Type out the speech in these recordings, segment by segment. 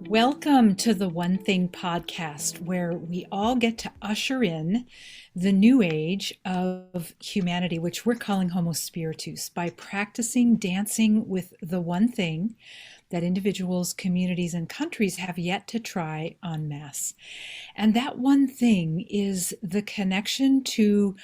Welcome to the One Thing podcast, where we all get to usher in the new age of humanity, which we're calling Homo Spiritus, by practicing dancing with the one thing that individuals, communities, and countries have yet to try en masse. And that one thing is the connection to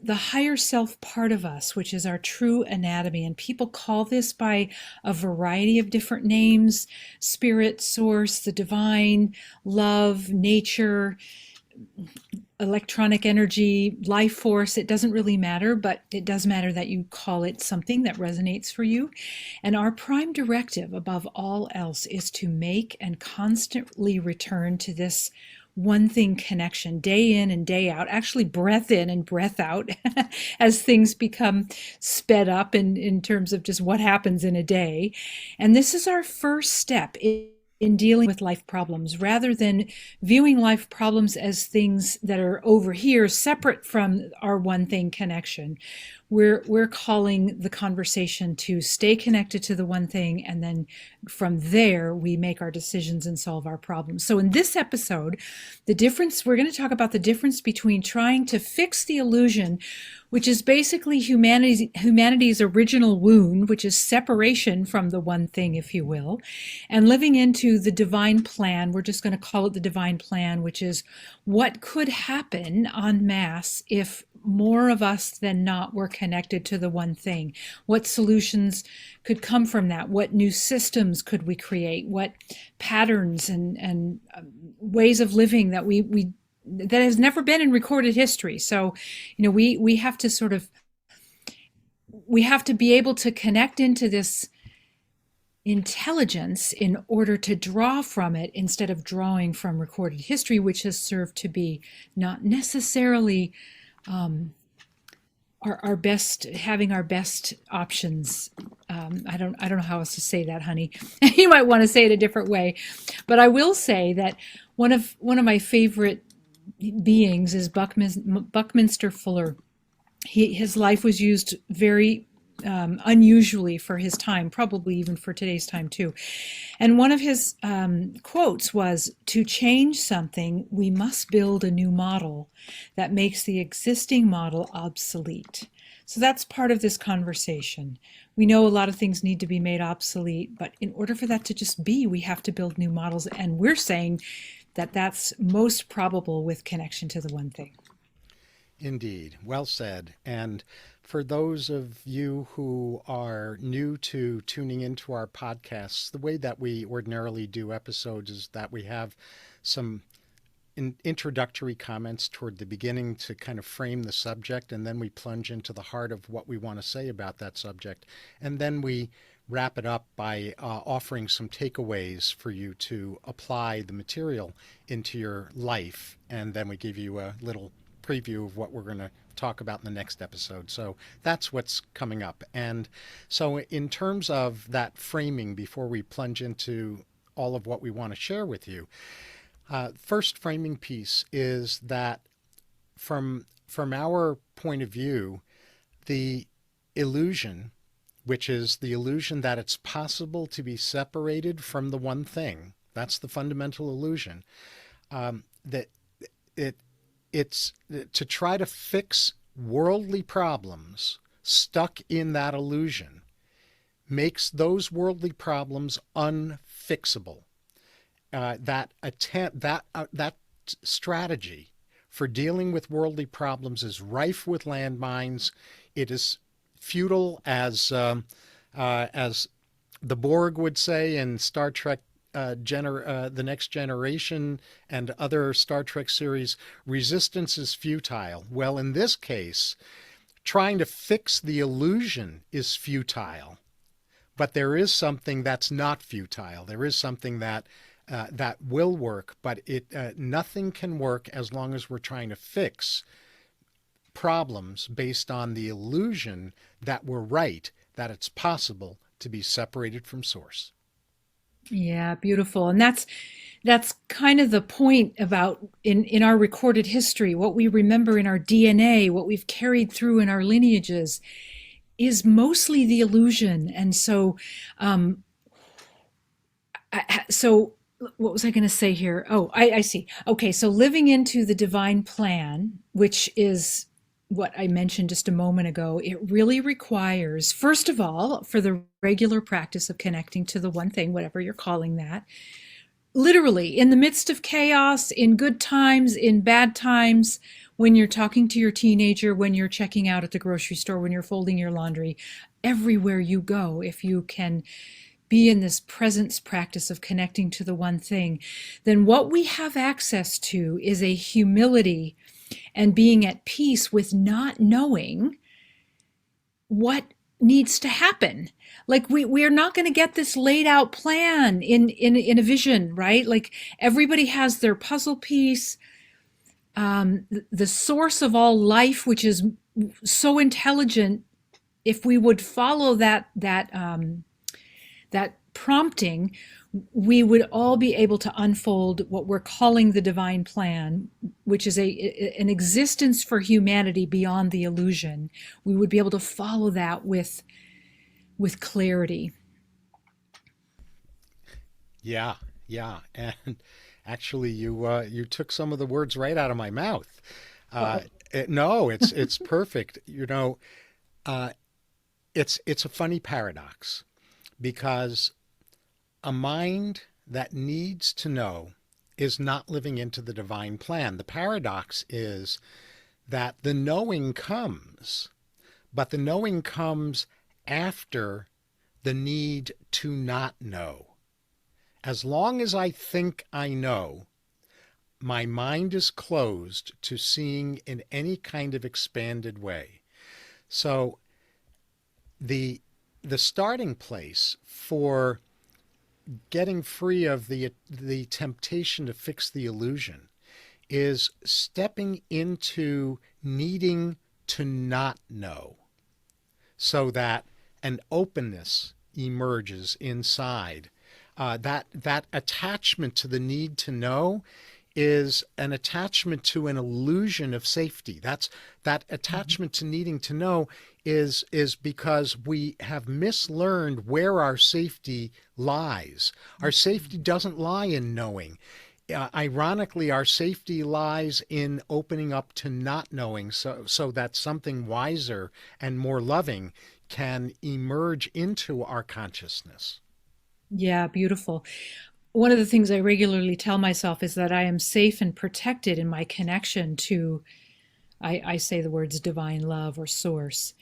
the higher self part of us, which is our true anatomy. And people call this by a variety of different names: spirit, source, the divine, love, nature, electronic energy, life force. It doesn't really matter, but it does matter that you call it something that resonates for you. And our prime directive above all else is to make and constantly return to this one thing connection, day in and day out, actually breath in and breath out as things become sped up in terms of just what happens in a day. And this is our first step in dealing with life problems, rather than viewing life problems as things that are over here separate from our one thing connection. We're calling the conversation to stay connected to the one thing, and then from there we make our decisions and solve our problems. So in this episode, we're going to talk about the difference between trying to fix the illusion, which is basically humanity's original wound, which is separation from the one thing, if you will, and living into the divine plan. We're just going to call it the divine plan, which is what could happen en masse if more of us than not were connected to the one thing. What solutions could come from that? What new systems could we create? What patterns and ways of living that that has never been in recorded history. So, we have to we have to be able to connect into this intelligence in order to draw from it, instead of drawing from recorded history, which has served to be not necessarily our best, having our best options. I don't know how else to say that, honey. You might want to say it a different way, but I will say that one of my favorite beings is Buckminster Fuller. His life was used very unusually for his time, probably even for today's time too. And one of his quotes was, "To change something, we must build a new model that makes the existing model obsolete." So that's part of this conversation. We know a lot of things need to be made obsolete, but in order for that to just be, we have to build new models. And we're saying that that's most probable with connection to the one thing. Indeed. Well said. And for those of you who are new to tuning into our podcasts, the way that we ordinarily do episodes is that we have some introductory comments toward the beginning to kind of frame the subject, and then we plunge into the heart of what we want to say about that subject. And then we wrap it up by offering some takeaways for you to apply the material into your life. And then we give you a little preview of what we're going to talk about in the next episode. So that's what's coming up. And so in terms of that framing, before we plunge into all of what we want to share with you, first framing piece is that from our point of view, the illusion, which is the illusion that it's possible to be separated from the one thing, that's the fundamental illusion, that it's to try to fix worldly problems stuck in that illusion makes those worldly problems unfixable. That strategy for dealing with worldly problems is rife with landmines. It is futile, as the Borg would say in Star Trek, The Next Generation and other Star Trek series. Resistance is futile. Well, in this case, trying to fix the illusion is futile. But there is something that's not futile. There is something that will work, but nothing can work as long as we're trying to fix problems based on the illusion that we're right, that it's possible to be separated from source. Yeah, beautiful. And that's kind of the point about in our recorded history, what we remember in our DNA, what we've carried through in our lineages is mostly the illusion. And so what was I going to say here? Oh, I see. Okay, so living into the divine plan, which is what I mentioned just a moment ago, it really requires, first of all, for the regular practice of connecting to the one thing, whatever you're calling that, literally in the midst of chaos, in good times, in bad times, when you're talking to your teenager, when you're checking out at the grocery store, when you're folding your laundry, everywhere you go, if you can be in this presence practice of connecting to the one thing, then what we have access to is a humility and being at peace with not knowing what needs to happen. Like we are not going to get this laid out plan in a vision, right? Like everybody has their puzzle piece. The source of all life, which is so intelligent, if we would follow that prompting, we would all be able to unfold what we're calling the divine plan, which is an existence for humanity beyond the illusion. We would be able to follow that with clarity. Yeah, yeah. And actually, you took some of the words right out of my mouth. Uh, Uh-oh. no, it's perfect. Uh, it's a funny paradox because a mind that needs to know is not living into the divine plan. The paradox is that the knowing comes, but the knowing comes after the need to not know. As long as I think I know, my mind is closed to seeing in any kind of expanded way. So the the starting place for getting free of the temptation to fix the illusion is stepping into needing to not know, so that an openness emerges inside. That attachment to the need to know is an attachment to an illusion of safety. That attachment to needing to know is because we have mislearned where our safety lies. Our safety doesn't lie in knowing. Ironically, our safety lies in opening up to not knowing, so that something wiser and more loving can emerge into our consciousness. Yeah, beautiful. One of the things I regularly tell myself is that I am safe and protected in my connection to, I say the words divine love or source.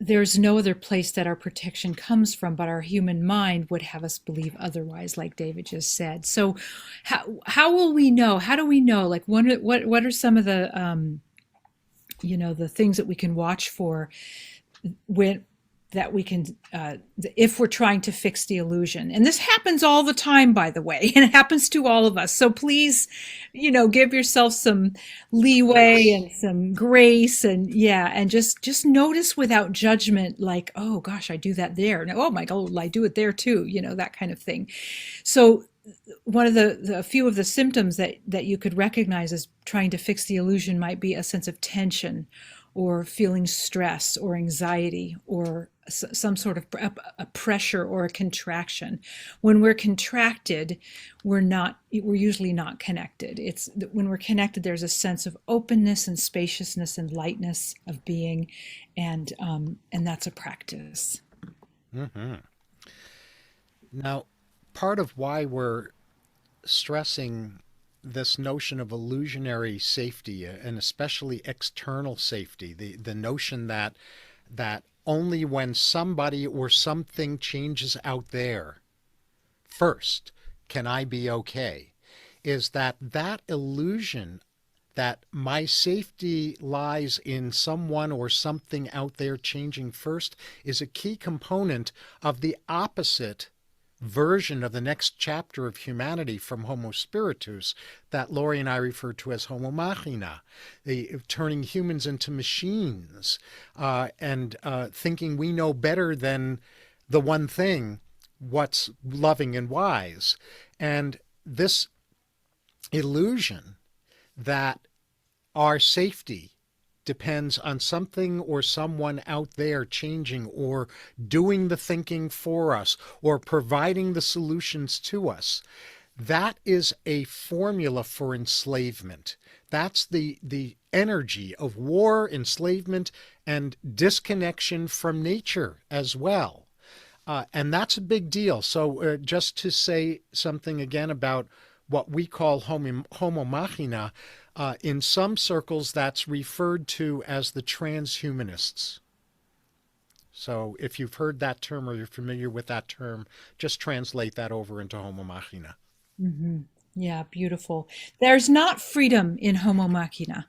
There's no other place that our protection comes from, but our human mind would have us believe otherwise, like David just said. So, how will we know? How do we know? Like, what are some of the things that we can watch for when that we can if we're trying to fix the illusion, and this happens all the time, by the way, and it happens to all of us, so please, give yourself some leeway Grace. and some grace, and yeah, and just notice without judgment, like, oh gosh, I do that there, and oh my god, I do it there too, that kind of thing. So one of the few of the symptoms that you could recognize as trying to fix the illusion might be a sense of tension or feeling stress or anxiety or some sort of a pressure or a contraction. When we're contracted, we're usually not connected. It's when we're connected, there's a sense of openness and spaciousness and lightness of being, and that's a practice. Hmm. Now, part of why we're stressing this notion of illusionary safety, and especially external safety, the notion that only when somebody or something changes out there first can I be okay, is that illusion that my safety lies in someone or something out there changing first is a key component of the opposite version of the next chapter of humanity from Homo spiritus that Laurie and I refer to as Homo machina, the turning humans into machines, and thinking we know better than the one thing, what's loving and wise. And this illusion that our safety depends on something or someone out there changing or doing the thinking for us or providing the solutions to us. that is a formula for enslavement. That's the energy of war, enslavement, and disconnection from nature as well. And that's a big deal. So just to say something again about what we call homo machina, in some circles that's referred to as the transhumanists. So if you've heard that term or you're familiar with that term, just translate that over into homo machina. Hmm. Yeah, beautiful. There's not freedom in Homo Machina.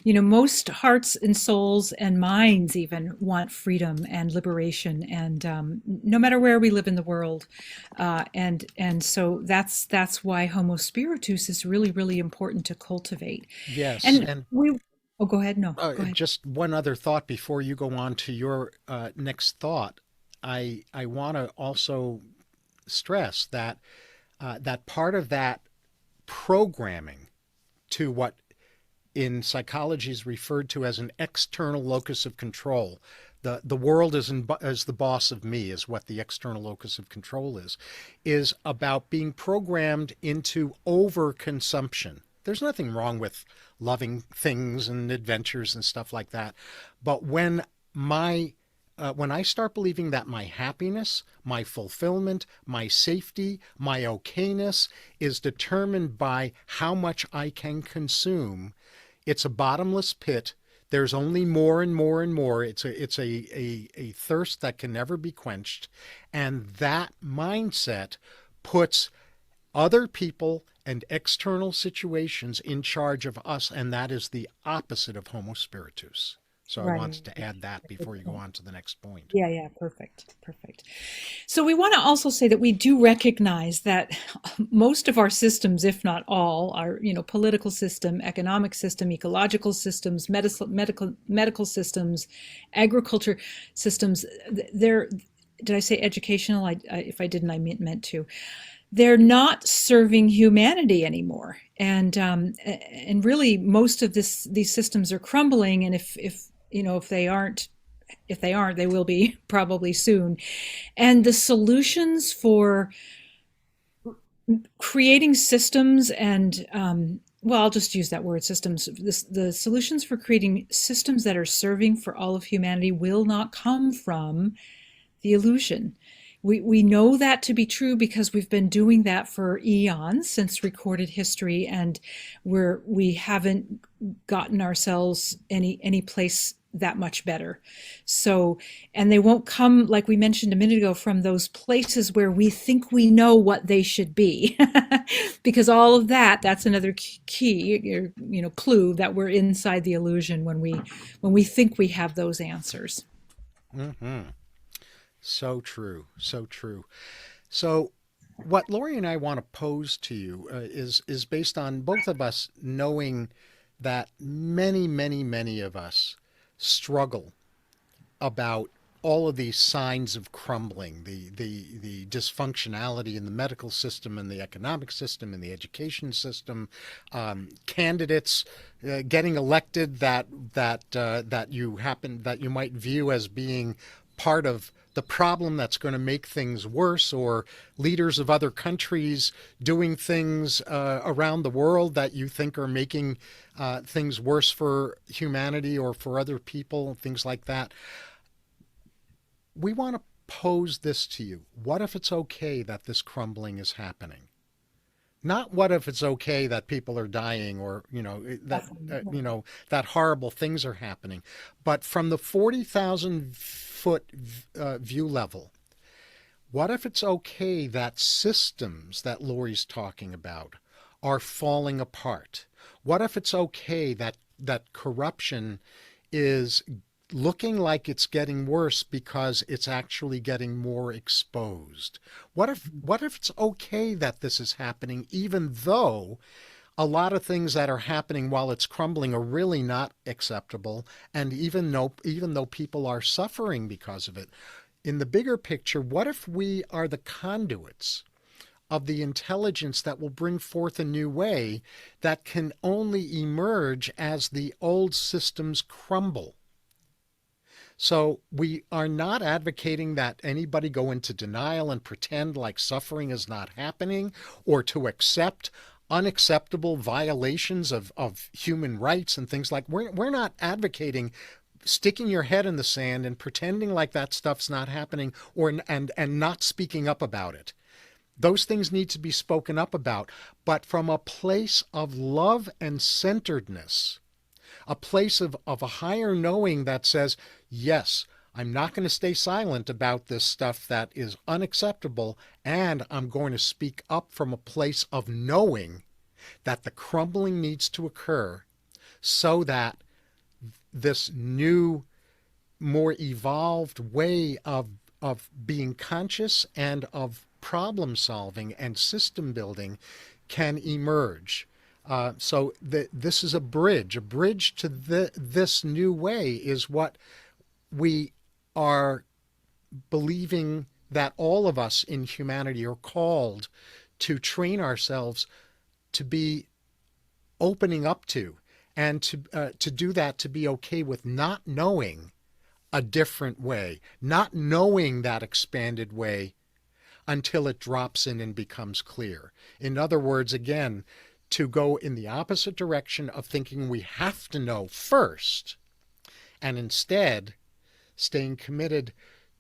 You know, most hearts and souls and minds even want freedom and liberation, and no matter where we live in the world, and so that's why Homo Spiritus is really really important to cultivate. Yes, And and we, oh, go ahead. No, go ahead. just one other thought before you go on to your next thought. I want to also stress that that part of that programming to what in psychology is referred to as an external locus of control. The world is the boss of me is what the external locus of control is about being programmed into overconsumption. There's nothing wrong with loving things and adventures and stuff like that. But my when I start believing that my happiness, my fulfillment, my safety, my okayness is determined by how much I can consume, it's a bottomless pit. There's only more and more and more. It's a thirst that can never be quenched. And that mindset puts other people and external situations in charge of us, and that is the opposite of Homo Spiritus. So I Right. wanted to add that before you go on to the next point. Yeah, yeah, perfect, perfect. So we want to also say that we do recognize that most of our systems, if not all, our political system, economic system, ecological systems, medical systems, agriculture systems. They're did I say educational? If I didn't, I meant to. They're not serving humanity anymore, and really most of these systems are crumbling. And if they aren't, they will be probably soon. And the solutions for creating systems and well, I'll just use that word systems. The solutions for creating systems that are serving for all of humanity will not come from the illusion. We know that to be true because we've been doing that for eons since recorded history, and we haven't gotten ourselves any place that much better. So, and they won't come, like we mentioned a minute ago, from those places where we think we know what they should be, because all of that's another key, clue that we're inside the illusion when we think we have those answers. Hmm. So true. So true. So what Lori and I want to pose to you is based on both of us knowing that many, many, many of us struggle about all of these signs of crumbling, the dysfunctionality in the medical system and the economic system and the education system, candidates getting elected that you might view as being part of the problem that's going to make things worse, or leaders of other countries doing things around the world that you think are making things worse for humanity or for other people, things like that. We want to pose this to you. What if it's okay that this crumbling is happening? Not what if it's okay that people are dying, or that horrible things are happening, but from the 40,000 foot view level. What if it's okay that systems that Lori's talking about are falling apart? What if it's okay that corruption is looking like it's getting worse because it's actually getting more exposed? What if it's okay that this is happening, even though a lot of things that are happening while it's crumbling are really not acceptable, and even though people are suffering because of it? In the bigger picture, what if we are the conduits of the intelligence that will bring forth a new way that can only emerge as the old systems crumble? So we are not advocating that anybody go into denial and pretend like suffering is not happening, or to accept unacceptable violations of human rights and things like. We're not advocating sticking your head in the sand and pretending like that stuff's not happening, or and not speaking up about it. Those things need to be spoken up about, but from a place of love and centeredness, a place of a higher knowing that says, yes, I'm not going to stay silent about this stuff that is unacceptable, and I'm going to speak up from a place of knowing that the crumbling needs to occur so that this new, more evolved way of being conscious and of problem solving and system building can emerge. This is a bridge. A bridge to this new way is what we are believing that all of us in humanity are called to train ourselves to be opening up to, and to do that, to be okay with not knowing a different way, not knowing that expanded way until it drops in and becomes clear. In other words, again, to go in the opposite direction of thinking we have to know first, and instead staying committed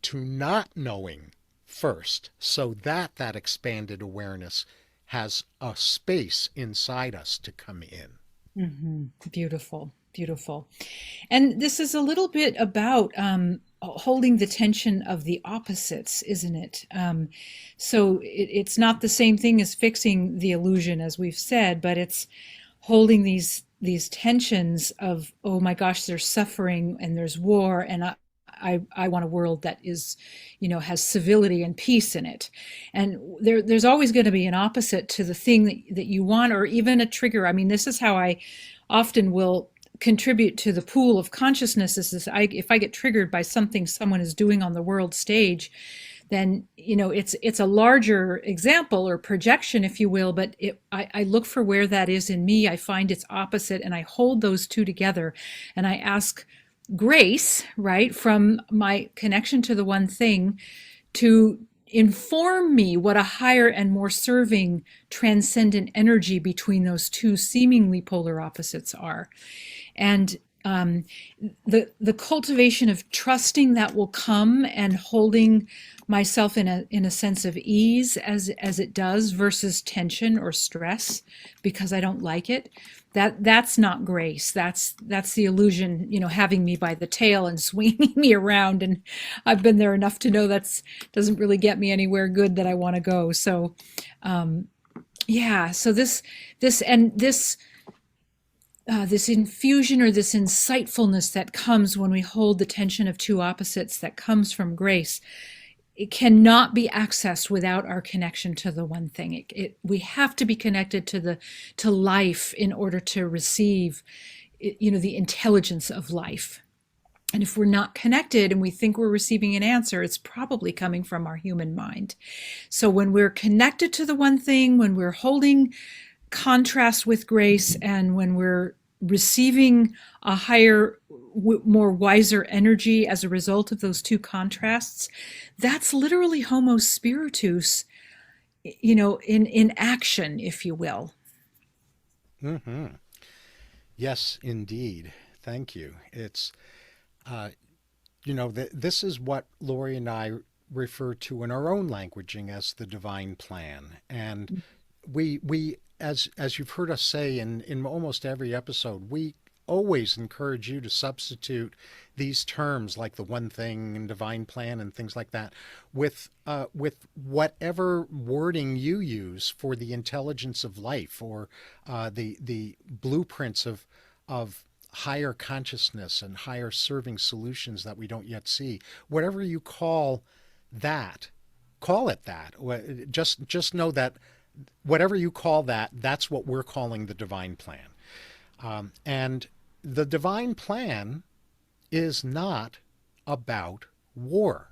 to not knowing first, so that that expanded awareness has a space inside us to come in. Beautiful, beautiful. And this is a little bit about holding the tension of the opposites, isn't it? So it's not the same thing as fixing the illusion, as we've said, but it's holding these tensions of, oh my gosh, there's suffering and there's war, and I want a world that is, has civility and peace in it. And there's always going to be an opposite to the thing that you want, or even a trigger. I mean, this is how I often will contribute to the pool of consciousness. If I get triggered by something someone is doing on the world stage, then it's a larger example or projection, if you will, but I look for where that is in me. I find its opposite, and I hold those two together, and I ask grace, right, from my connection to the one thing, to inform me what a higher and more serving transcendent energy between those two seemingly polar opposites are. And the cultivation of trusting that will come, and holding myself in a sense of ease as it does, versus tension or stress because I don't like it. That's not grace. That's the illusion, having me by the tail and swinging me around. And I've been there enough to know that's doesn't really get me anywhere good that I want to go. So, yeah. So this infusion, or this insightfulness that comes when we hold the tension of two opposites, that comes from grace, it cannot be accessed without our connection to the one thing. We have to be connected to life in order to receive, the intelligence of life. And if we're not connected and we think we're receiving an answer, it's probably coming from our human mind. So when we're connected to the one thing, when we're holding contrast with grace, and when we're receiving a higher, more wiser energy as a result of those two contrasts, that's literally Homo Spiritus, in action, if you will. Mm-hmm. Yes, indeed. Thank you. It's, this is what Lori and I refer to in our own languaging as the divine plan. And we as you've heard us say in almost every episode, we always encourage you to substitute these terms like the one thing and divine plan and things like that with whatever wording you use for the intelligence of life, or the blueprints of higher consciousness and higher serving solutions that we don't yet see. Whatever you call that, call it that. Just know that whatever you call that, that's what we're calling the divine plan. And the divine plan is not about war.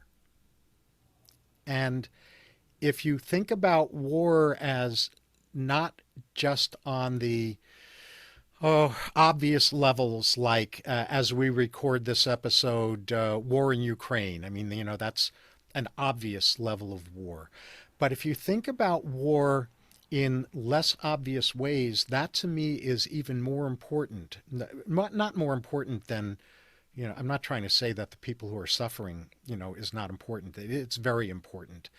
And if you think about war as not just on the Oh, obvious levels like as we record this episode, war in Ukraine. I mean, that's an obvious level of war. But if you think about war in less obvious ways, that to me is even more important. Not more important than, I'm not trying to say that the people who are suffering, is not important. It's very important.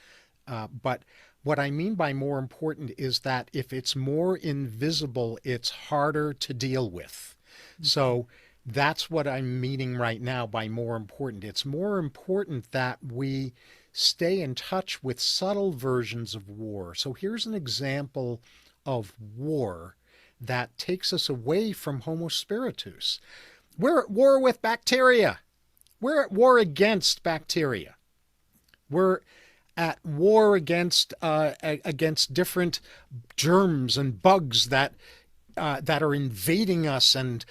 But what I mean by more important is that if it's more invisible, it's harder to deal with. So that's what I'm meaning right now by more important. It's more important that we stay in touch with subtle versions of war. So here's an example of war that takes us away from Homo spiritus. We're at war with bacteria. We're at war against bacteria. We're at war against different germs and bugs that are invading us, and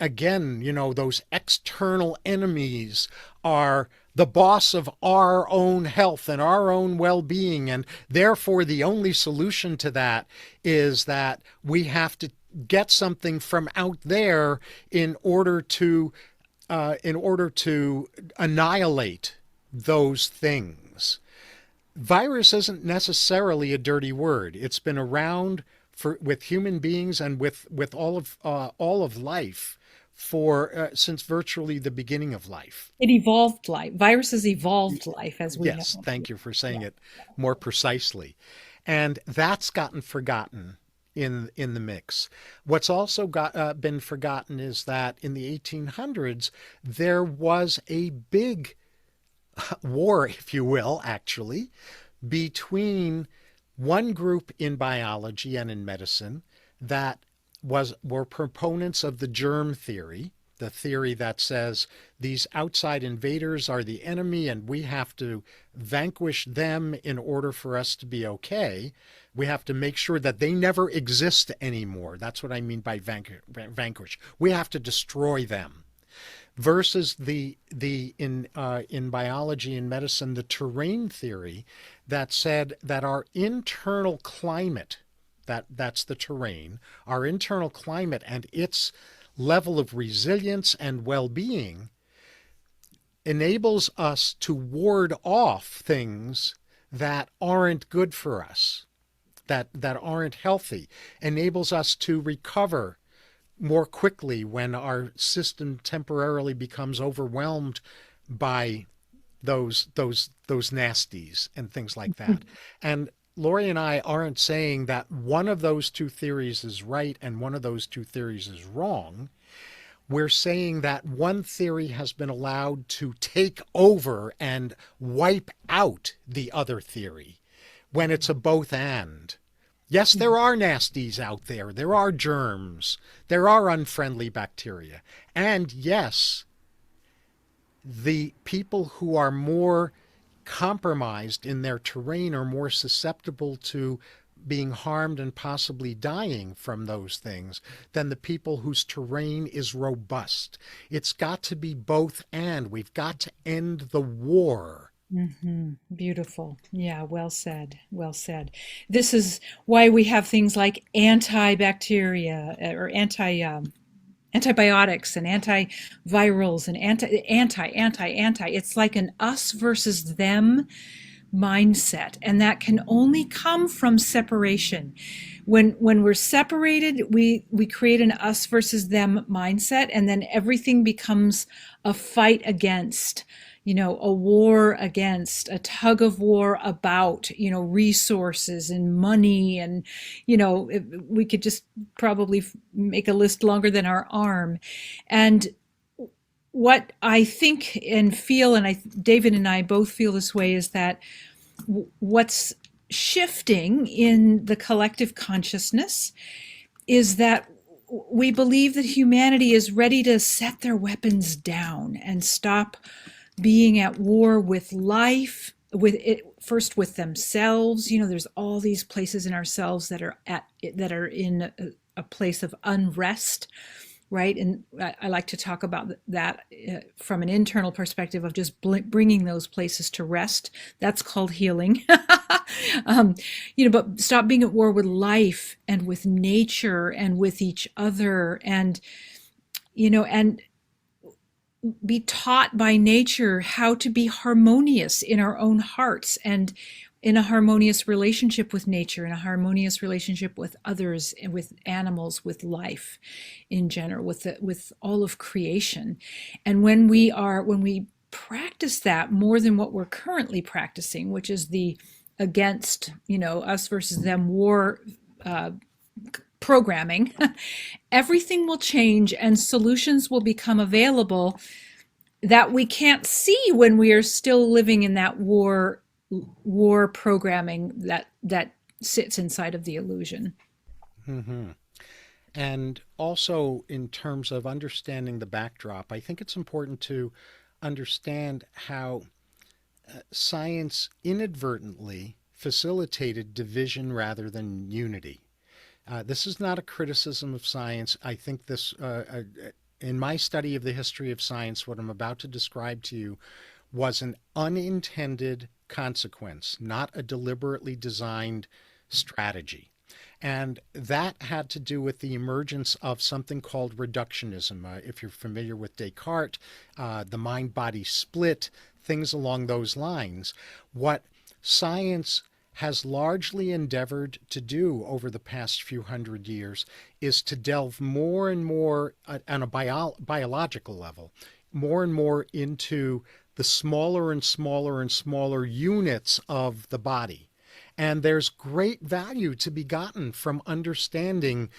again, those external enemies are the boss of our own health and our own well-being, and therefore the only solution to that is that we have to get something from out there in order to annihilate those things. Virus isn't necessarily a dirty word. It's been around with human beings and with all of life for since virtually the beginning of life. It evolved life. Viruses evolved life, as we know. Yes, thank you for saying Yeah. it more precisely. And that's gotten forgotten in the mix. What's also been forgotten is that in the 1800s there was a big war, if you will, actually, between one group in biology and in medicine that were proponents of the germ theory, the theory that says these outside invaders are the enemy and we have to vanquish them in order for us to be okay. We have to make sure that they never exist anymore. That's what I mean by vanquish. We have to destroy them. Versus in biology and medicine, the terrain theory that said that our internal climate, that's the terrain, our internal climate and its level of resilience and well-being enables us to ward off things that aren't good for us, that aren't healthy, enables us to recover more quickly when our system temporarily becomes overwhelmed by those nasties and things like that. And Lori and I aren't saying that one of those two theories is right and one of those two theories is wrong. We're saying that one theory has been allowed to take over and wipe out the other theory when it's a both and. Yes, there are nasties out there. There are germs. There are unfriendly bacteria. And yes, the people who are more compromised in their terrain are more susceptible to being harmed and possibly dying from those things than the people whose terrain is robust. It's got to be both and. We've got to end the war. Beautiful. Yeah, well said. Well said. This is why we have things like antibacteria or antibiotics and antivirals and anti. It's like an us versus them mindset, and that can only come from separation. When we're separated, we create an us versus them mindset, and then everything becomes a fight against, a war against, a tug of war about, resources and money. And, we could just probably make a list longer than our arm. And what I think and feel, and David and I both feel this way, is that what's shifting in the collective consciousness is that we believe that humanity is ready to set their weapons down and stop being at war with life, with it first with themselves. There's all these places in ourselves that are in a place of unrest, right? And I like to talk about that from an internal perspective of just bringing those places to rest. That's called healing. um, but stop being at war with life and with nature and with each other, and be taught by nature how to be harmonious in our own hearts and in a harmonious relationship with nature, in a harmonious relationship with others and with animals, with life in general, with all of creation. And when we practice that more than what we're currently practicing, which is the against, us versus them war uh, programming, everything will change and solutions will become available that we can't see when we are still living in that war programming that sits inside of the illusion. Hmm. And also, in terms of understanding the backdrop, I think it's important to understand how science inadvertently facilitated division rather than unity. This is not a criticism of science. I think in my study of the history of science, what I'm about to describe to you was an unintended consequence, not a deliberately designed strategy. And that had to do with the emergence of something called reductionism. If you're familiar with Descartes, the mind body split, things along those lines. What science has largely endeavored to do over the past few hundred years is to delve more and more on a biological level, more and more into the smaller and smaller and smaller units of the body. And there's great value to be gotten from understanding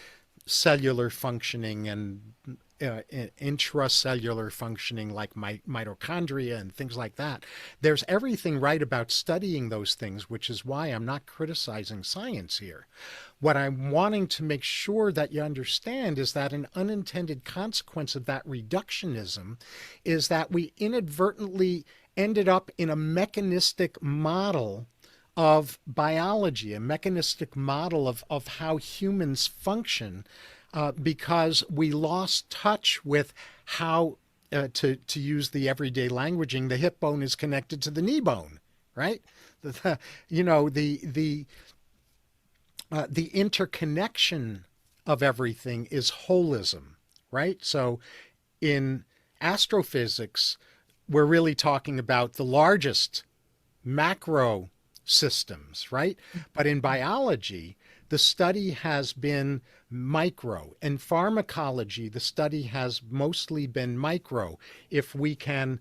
cellular functioning and intracellular functioning like mitochondria and things like that. There's everything right about studying those things, which is why I'm not criticizing science here. What I'm wanting to make sure that you understand is that an unintended consequence of that reductionism is that we inadvertently ended up in a mechanistic model of biology, a mechanistic model of how humans function, because we lost touch with how, to use the everyday languaging, the hip bone is connected to the knee bone, right? You know, the interconnection of everything is holism, right? So in astrophysics, we're really talking about the largest macro systems, right? But in biology, the study has been micro. In pharmacology, the study has mostly been micro. If we can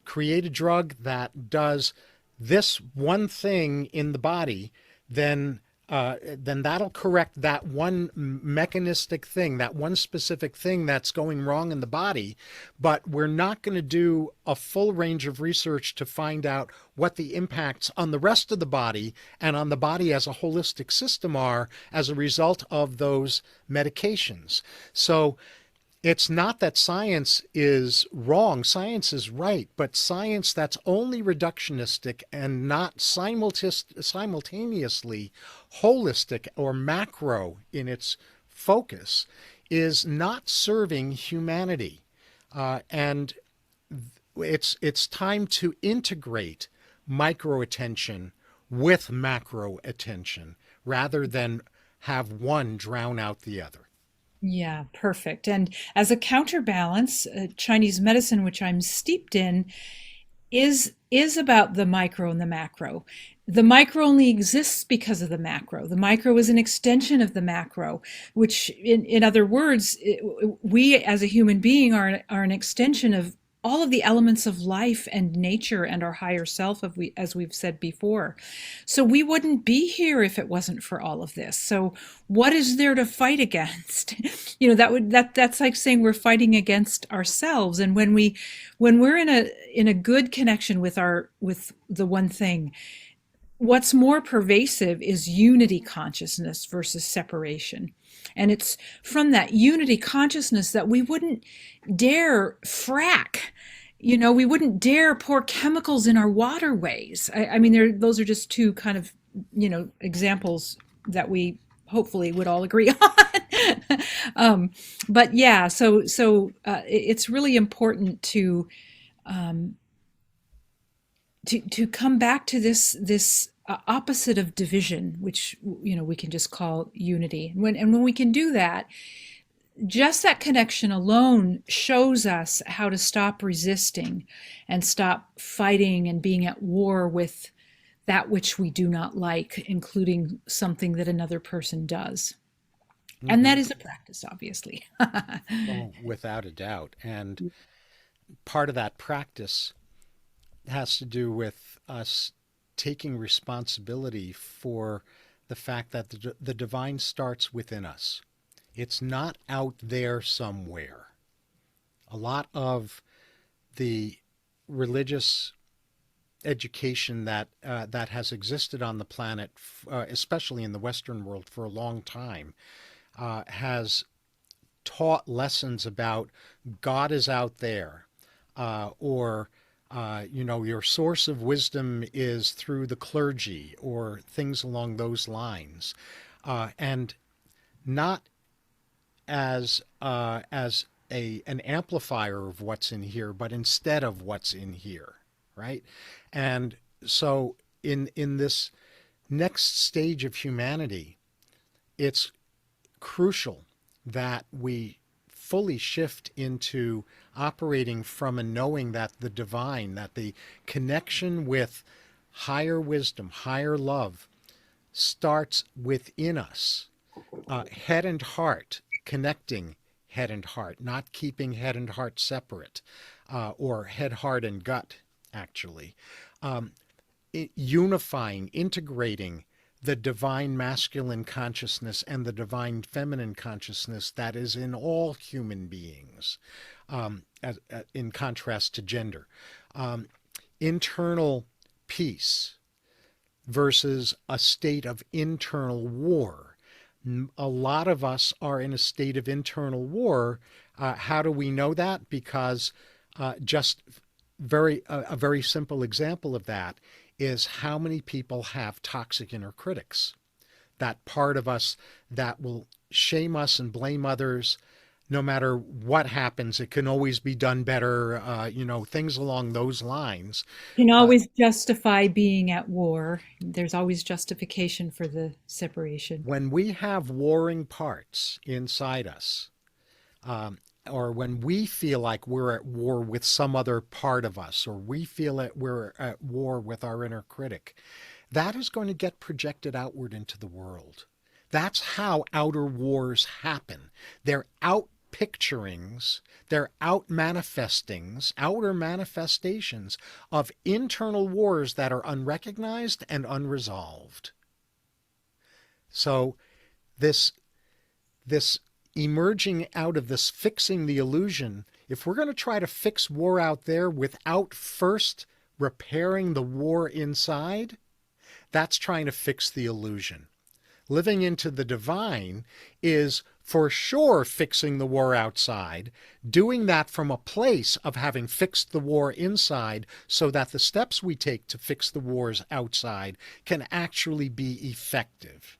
create a drug that does this one thing in the body, then that'll correct that one mechanistic thing, that one specific thing that's going wrong in the body. But we're not going to do a full range of research to find out what the impacts on the rest of the body and on the body as a holistic system are as a result of those medications. So it's not that science is wrong, science is right, but science that's only reductionistic and not simultaneously holistic or macro in its focus is not serving humanity. And it's time to integrate micro attention with macro attention rather than have one drown out the other. Yeah, perfect. And as a counterbalance, Chinese medicine, which I'm steeped in, is about the micro and the macro. The micro only exists because of the macro. The micro is an extension of the macro, which, in other words, we as a human being are an extension of all of the elements of life and nature and our higher self, as we've said before. So we wouldn't be here if it wasn't for all of this. So what is there to fight against? That's like saying we're fighting against ourselves. And when we're in a good connection with the one thing, what's more pervasive is unity consciousness versus separation. And it's from that unity consciousness that we wouldn't dare frack. We wouldn't dare pour chemicals in our waterways. I mean, those are just two kind of, examples that we hopefully would all agree on. But yeah, it's really important um, to come back to this opposite of division, which we can just call unity. And when we can do that, just that connection alone shows us how to stop resisting and stop fighting and being at war with that which we do not like, including something that another person does. And Hmm. that is a practice, obviously. Oh, without a doubt. And part of that practice has to do with us taking responsibility for the fact that the divine starts within us. It's not out there somewhere. A lot of the religious education that has existed on the planet, especially in the Western world, for a long time, has taught lessons about God is out there, or your source of wisdom is through the clergy, or things along those lines, and not as an amplifier of what's in here, but instead of what's in here, right? And so in this next stage of humanity, it's crucial that we fully shift into operating from a knowing that the divine, that the connection with higher wisdom, higher love starts within us, head and heart, connecting head and heart, not keeping head and heart separate, or head, heart, and gut, actually. Um, Unifying, integrating the divine masculine consciousness and the divine feminine consciousness that is in all human beings, in contrast to gender. Um, Internal peace versus a state of internal war. A lot of us are in a state of internal war. How do we know that? Because just a very simple example of that is how many people have toxic inner critics. That part of us that will shame us and blame others no matter what happens. It can always be done better, things along those lines. You can Uh, always justify being at war. There's always justification for the separation. when we have warring parts inside us, um, or when we feel like we're at war with some other part of us, or we feel that we're at war with our inner critic, that is going to get projected outward into the world. That's how outer wars happen. They're out picturings, they're out manifestings, outer manifestations of internal wars that are unrecognized and unresolved. So this this emerging out of this fixing the illusion, if we're going to try to fix war out there without first repairing the war inside, that's trying to fix the illusion. Living into the divine is for sure fixing the war outside, doing that from a place of having fixed the war inside so that the steps we take to fix the wars outside can actually be effective.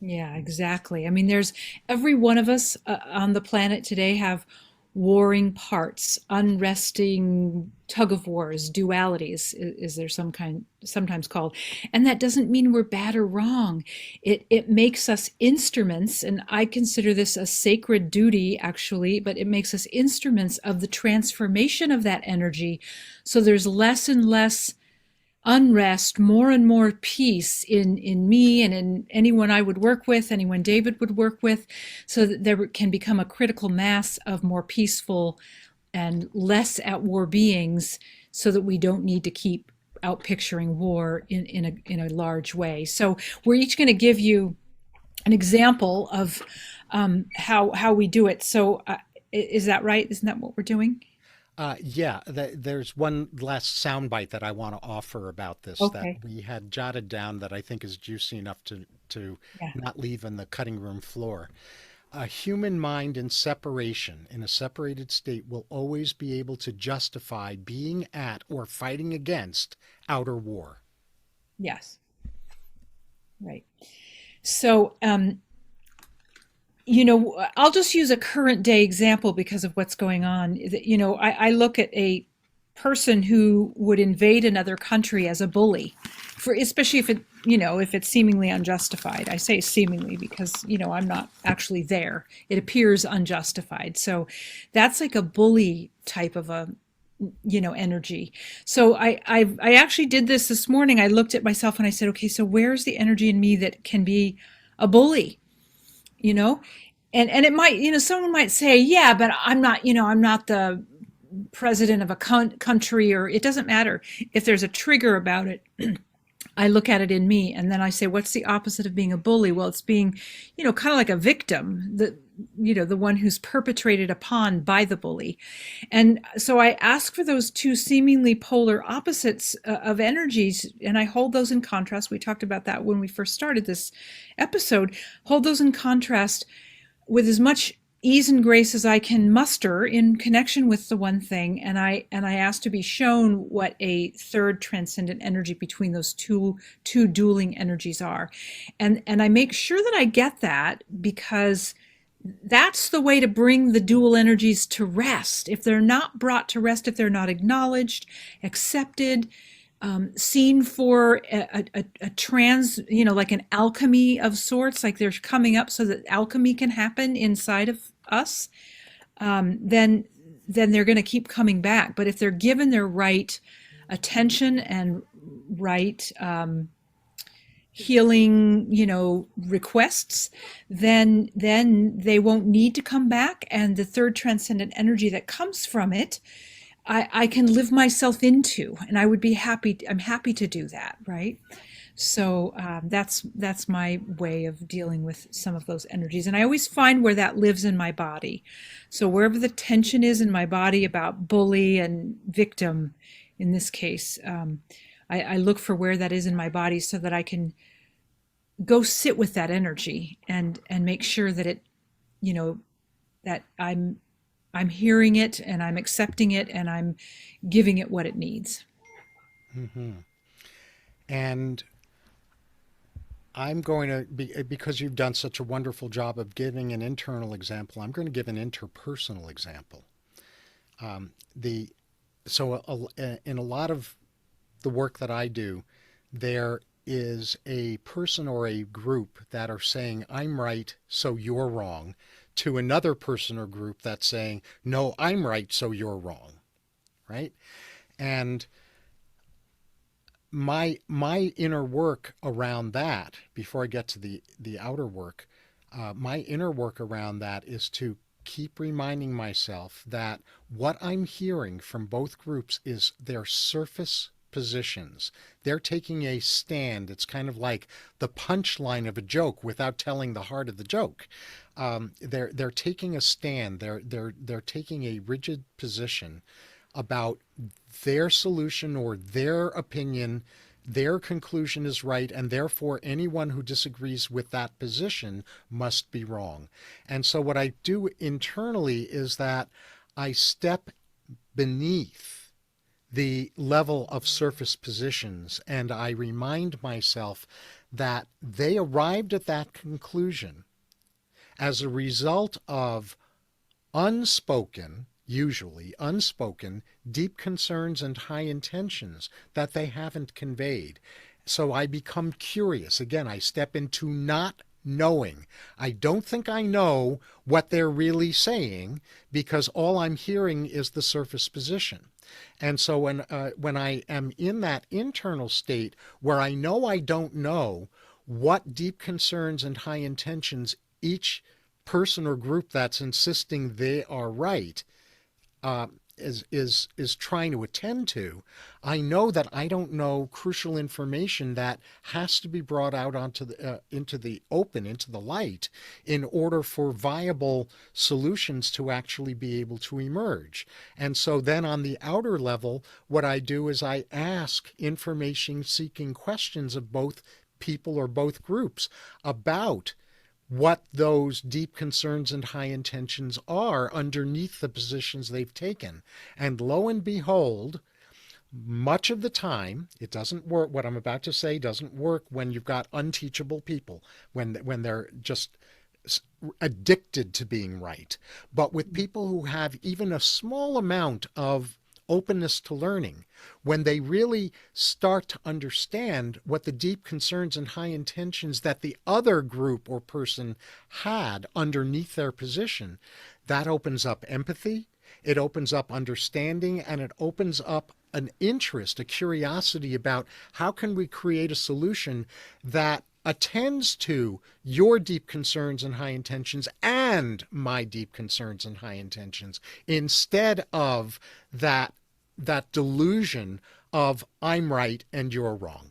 Yeah, exactly. I mean, there's every one of us on the planet today have warring parts, unresting tug of wars, dualities, is there some kind sometimes called. And that doesn't mean we're bad or wrong. It makes us instruments, and I consider this a sacred duty actually, but it makes us instruments of the transformation of that energy. So there's less and less unrest, more and more peace in me and in anyone I would work with, anyone David would work with, so that there can become a critical mass of more peaceful and less at war beings, so that we don't need to keep out picturing war in a large way. So we're each going to give you an example of how we do it. So is that right? Isn't that what we're doing? Yeah, there's one last soundbite that I want to offer about this that Okay. we had jotted down that I think is juicy enough to Yeah. not leave on the cutting room floor. A human mind in separation, in a separated state, will always be able to justify being at or fighting against outer war. Yes. Right. So, I'll just use a current day example because of what's going on. I look at a person who would invade another country as a bully, for especially if it, if it's seemingly unjustified. I say seemingly because, I'm not actually there. It appears unjustified. So that's like a bully type of a, energy. So I actually did this morning. I looked at myself and I said, okay, so where's the energy in me that can be a bully? You know, and it might, someone might say, yeah, but I'm not the president of a country, or it doesn't matter. If there's a trigger about it, I look at it in me and then I say, what's the opposite of being a bully? Well, it's being, kind of like a victim, the one who's perpetrated upon by the bully. And so I ask for those two seemingly polar opposites of energies, and I hold those in contrast. We talked about that when we first started this episode. Hold those in contrast with as much ease and grace as I can muster in connection with the one thing, and I ask to be shown what a third transcendent energy between those two dueling energies are, and I make sure that I get that, because that's the way to bring the dual energies to rest. If they're not brought to rest, if they're not acknowledged, accepted, seen for a trans, like an alchemy of sorts, like they're coming up so that alchemy can happen inside of us, then they're going to keep coming back. But if they're given their right attention and right healing, requests, then they won't need to come back. And the third transcendent energy that comes from it, I can live myself into, and I would be happy. I'm happy to do that, right? So that's my way of dealing with some of those energies, and I always find where that lives in my body. So wherever the tension is in my body about bully and victim, in this case, I look for where that is in my body so that I can go sit with that energy and make sure that it, that I'm hearing it and I'm accepting it and I'm giving it what it needs. Mm-hmm. And I'm going to because you've done such a wonderful job of giving an internal example, I'm going to give an interpersonal example. In a lot of the work that I do, there is a person or a group that are saying, I'm right, so you're wrong, to another person or group that's saying, no, I'm right, so you're wrong, right? And my inner work around that, before I get to the outer work, my inner work around that is to keep reminding myself that what I'm hearing from both groups is their surface positions. They're taking a stand. It's kind of like the punchline of a joke without telling the heart of the joke. They're taking a stand. They're taking a rigid position about their solution or their opinion. Their conclusion is right, and therefore anyone who disagrees with that position must be wrong. And so what I do internally is that I step beneath the level of surface positions, and I remind myself that they arrived at that conclusion as a result of usually unspoken, deep concerns and high intentions that they haven't conveyed. So I become curious. Again, I step into not knowing. I don't think I know what they're really saying, because all I'm hearing is the surface position. And so when I am in that internal state where I know I don't know what deep concerns and high intentions each person or group that's insisting they are right is trying to attend to, I know that I don't know crucial information that has to be brought out into the open, into the light, in order for viable solutions to actually be able to emerge. And so then on the outer level, what I do is I ask information-seeking questions of both people or both groups about what those deep concerns and high intentions are underneath the positions they've taken. And lo and behold, much of the time, it doesn't work. What I'm about to say doesn't work when you've got unteachable people, when they're just addicted to being right. But with people who have even a small amount of openness to learning, when they really start to understand what the deep concerns and high intentions that the other group or person had underneath their position, that opens up empathy, it opens up understanding, and it opens up an interest, a curiosity about how can we create a solution that attends to your deep concerns and high intentions and my deep concerns and high intentions, instead of that delusion of I'm right and you're wrong.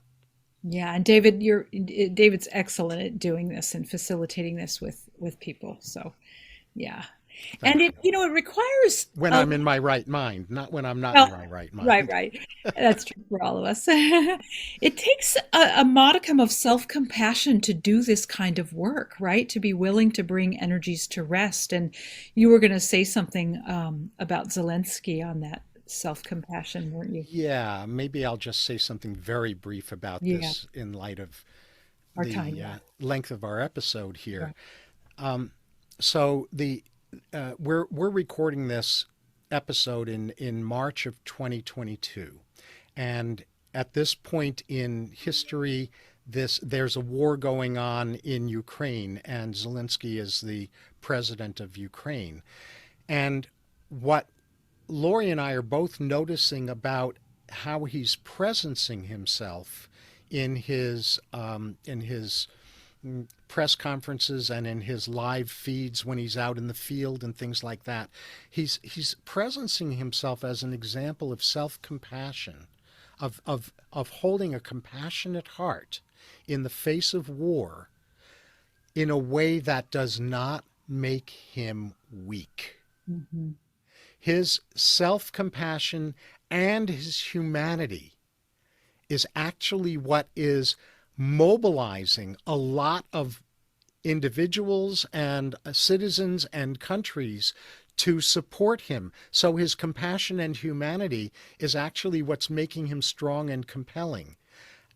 Yeah, and David's excellent at doing this and facilitating this with people. So, yeah. And Thank you. it requires When a I'm in my right mind, not when I'm not in well, my right right, mind. right. That's true for all of us. It takes a modicum of self-compassion to do this kind of work, right? To be willing to bring energies to rest. And you were going to say something about Zelensky on that self-compassion, weren't you? Yeah, maybe I'll just say something very brief about Yeah, this in light of our time. the Yeah, length of our episode here. right. So we're recording this episode in March of 2022, and at this point in history, there's a war going on in Ukraine, and Zelensky is the president of Ukraine. And what Lori and I are both noticing about how he's presencing himself in his press conferences and in his live feeds when he's out in the field and things like that. He's presencing himself as an example of self-compassion, of holding a compassionate heart in the face of war in a way that does not make him weak. Hmm. His self-compassion and his humanity is actually what is mobilizing a lot of individuals and citizens and countries to support him. So his compassion and humanity is actually what's making him strong and compelling.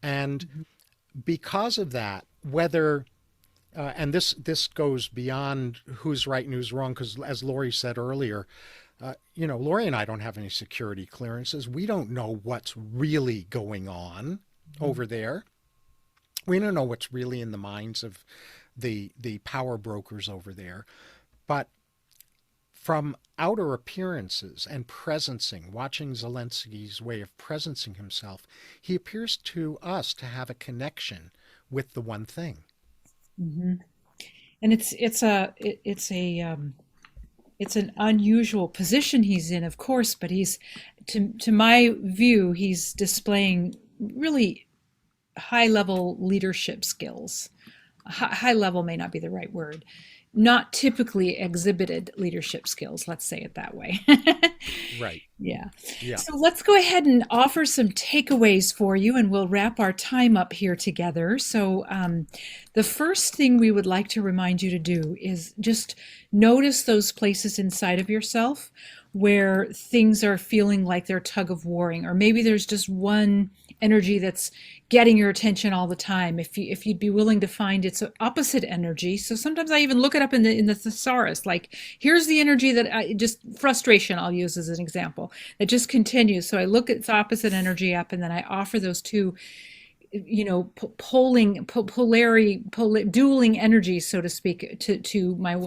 And because of that, whether and this goes beyond who's right and who's wrong, because as Lori said earlier, Lori and I don't have any security clearances. We don't know what's really going on over there. We don't know what's really in the minds of the power brokers over there. But from outer appearances and presencing, watching Zelensky's way of presencing himself, he appears to us to have a connection with the one thing. Hmm. And it's an unusual position he's in, of course, but he's, to my view, he's displaying really high level leadership skills. High level may not be the right word. Not typically exhibited leadership skills, let's say it that way. Right. Yeah. Yeah. So let's go ahead and offer some takeaways for you, and we'll wrap our time up here together. So, the first thing we would like to remind you to do is just notice those places inside of yourself where things are feeling like they're tug of warring, or maybe there's just one energy that's getting your attention all the time. If you'd be willing to find its opposite energy. So sometimes I even look it up in the thesaurus, like here's the energy that just frustration, I'll use as an example, that just continues. So I look at its opposite energy up, and then I offer those two, dueling energies, so to speak, to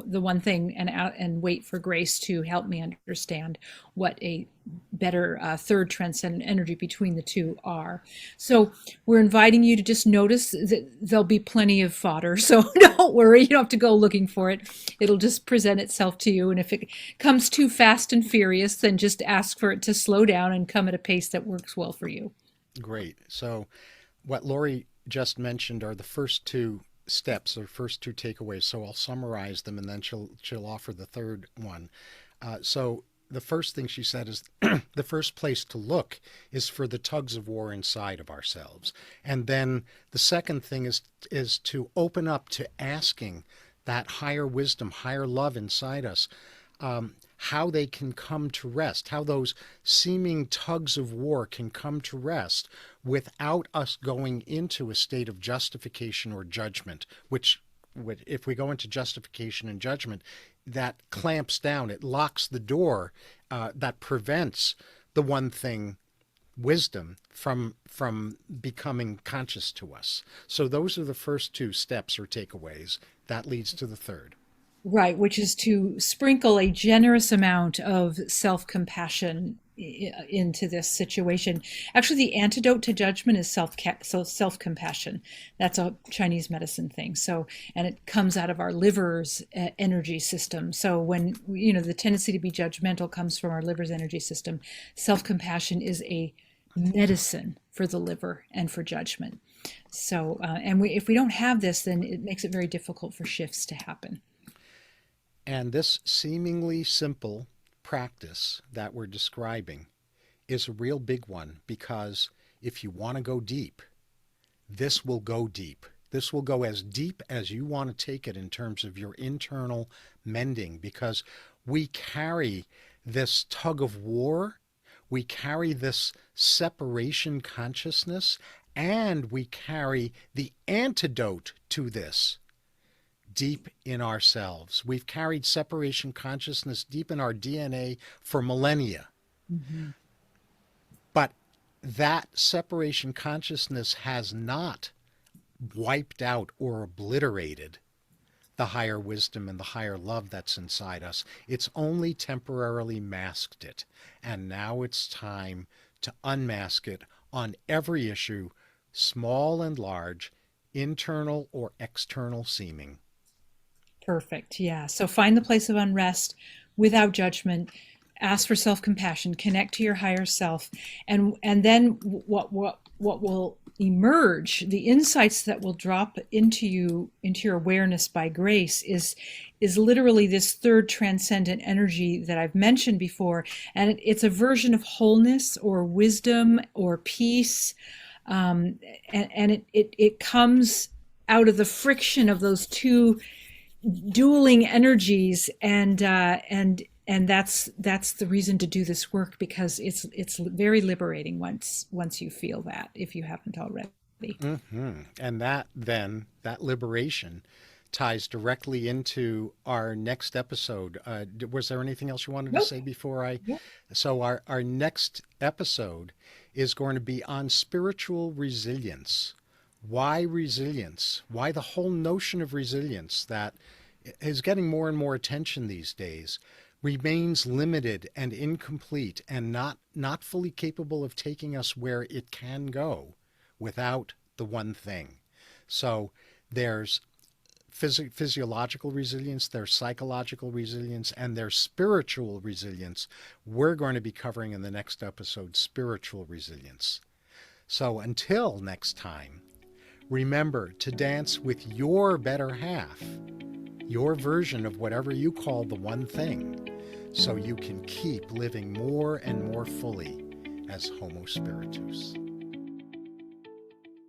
the one thing, and wait for grace to help me understand what a better third transcendent energy between the two are. So we're inviting you to just notice that there'll be plenty of fodder. So don't worry, you don't have to go looking for it. It'll just present itself to you. And if it comes too fast and furious, then just ask for it to slow down and come at a pace that works well for you. Great. So what Lori just mentioned are the first two steps or first two takeaways. So I'll summarize them, and then she'll offer the third one. So the first thing she said is the first place to look is for the tugs of war inside of ourselves. And then the second thing is to open up to asking that higher wisdom, higher love inside us, how they can come to rest, how those seeming tugs of war can come to rest without us going into a state of justification or judgment, which if we go into justification and judgment, that clamps down, it locks the door, that prevents the one thing wisdom from becoming conscious to us. So those are the first two steps or takeaways. That leads to the third. Right, which is to sprinkle a generous amount of self-compassion into this situation. Actually, the antidote to judgment is self-compassion. That's a Chinese medicine thing. So, and it comes out of our liver's energy system. So when, the tendency to be judgmental comes from our liver's energy system, self-compassion is a medicine for the liver and for judgment. So, if we don't have this, then it makes it very difficult for shifts to happen. And this seemingly simple practice that we're describing is a real big one, because if you want to go deep, this will go deep. This will go as deep as you want to take it in terms of your internal mending, because we carry this tug of war, we carry this separation consciousness, and we carry the antidote to this deep in ourselves. We've carried separation consciousness deep in our DNA for millennia. Mm-hmm. But that separation consciousness has not wiped out or obliterated the higher wisdom and the higher love that's inside us. It's only temporarily masked it. And now it's time to unmask it on every issue, small and large, internal or external seeming. Perfect. Yeah. So find the place of unrest without judgment. Ask for self-compassion. Connect to your higher self, and then what will emerge? The insights that will drop into your awareness by grace is literally this third transcendent energy that I've mentioned before, and it's a version of wholeness or wisdom or peace, and it comes out of the friction of those two dueling energies, and that's the reason to do this work, because it's very liberating once you feel that, if you haven't already. Mm-hmm. And that liberation ties directly into our next episode. Was there anything else you wanted to say before I? Yep. So our next episode is going to be on spiritual resilience. Why resilience? Why the whole notion of resilience that is getting more and more attention these days remains limited and incomplete and not fully capable of taking us where it can go without the one thing. So there's physiological resilience, there's psychological resilience, and there's spiritual resilience. We're going to be covering in the next episode spiritual resilience. So until next time, remember to dance with your better half, your version of whatever you call the one thing, so you can keep living more and more fully as Homo Spiritus.